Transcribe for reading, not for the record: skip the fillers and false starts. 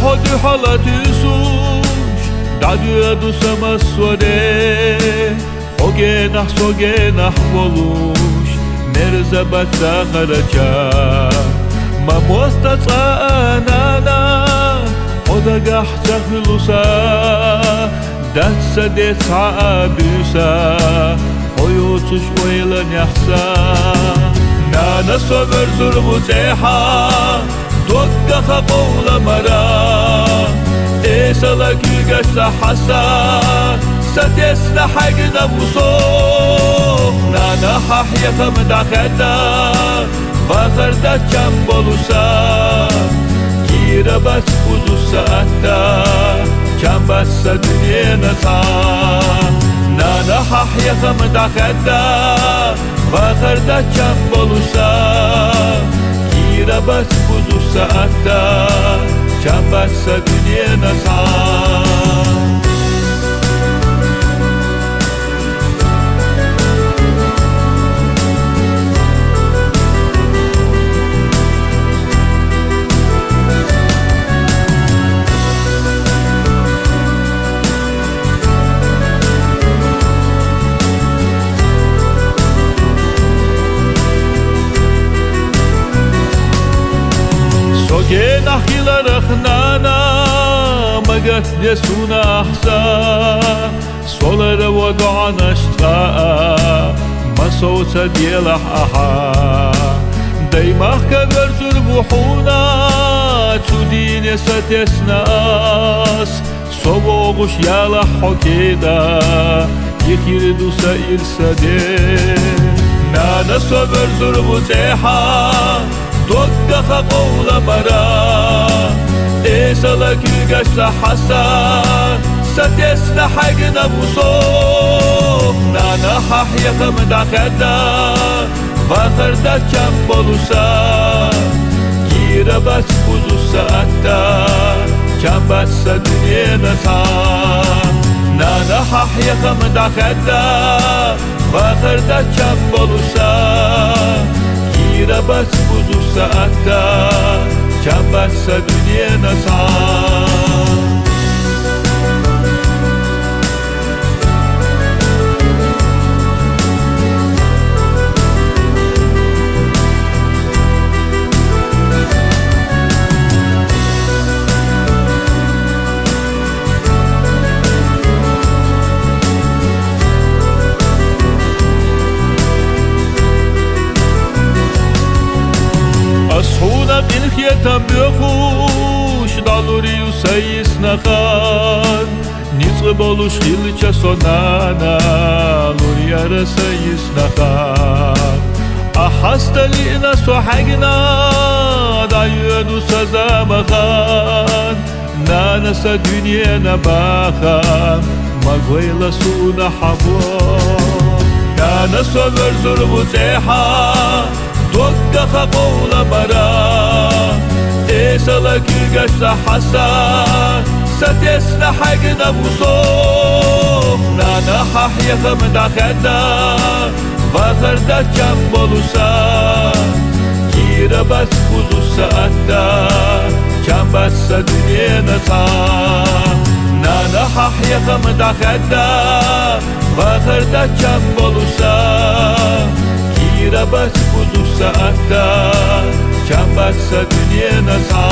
hodi halatusush Dadu sama sore Ogenah sogenah volush Merzabatda kharacha Mamosta tsanana Odagah chaklusa Datsa detsa abusa Oyutush oylan yahsa Nana sover zurmuteha Dokkaha qovla mara Esala kügaşla hasa Satesla hagna musoq Nana hahyaka mdakada Vakharda çam bolusa Girabas kuzu saatta Çam bassa dünyana sa Nana hahyaka mdakada Vakharda çam bolusa Girabas kuzu saatta Çam bassa dünyana sa Sogenah hilarach nana Magat nesuna ahsa Solara wadana shtra'a Masota dielah aha Daimach kaver zurbuhuna Tudine satesnas Sovogush yalah hokeda Yikirdu sa irsade Nana sover zurbuteha Dokkaha qovla mara Esala kügaşla hasa Satesla hagna musoq Nana hahyaka mdakada Vakharda çam bolusa Girabas kuzu saatta Çam bassa dünyana sa Nana hahyaka mdakada Vakharda çam bolusa Girabas kuzu saatta Çam bassa dünyana sa Ashuna qinkhietam byoxush Daluriu sayis nakhan Nitsq bolush khilcha sonana Luriara sayis nakhan Ahastalina sohagna Dayuadu sazamakhan Nana sa dünyana bakhan Magwayla suna habwa Nana sover zurmuteha Dokkaha qovla mara Esala kügaşla hasa Satesla hagna musoq Nana hahyaka mdakada Vakharda çam bolusa Girabas kuzu saatta Çam bassa dünyana sa Nana hahyaka mdakada Vakharda çam bolusa Girabas kuzu saatta Çam bassa dünyana sa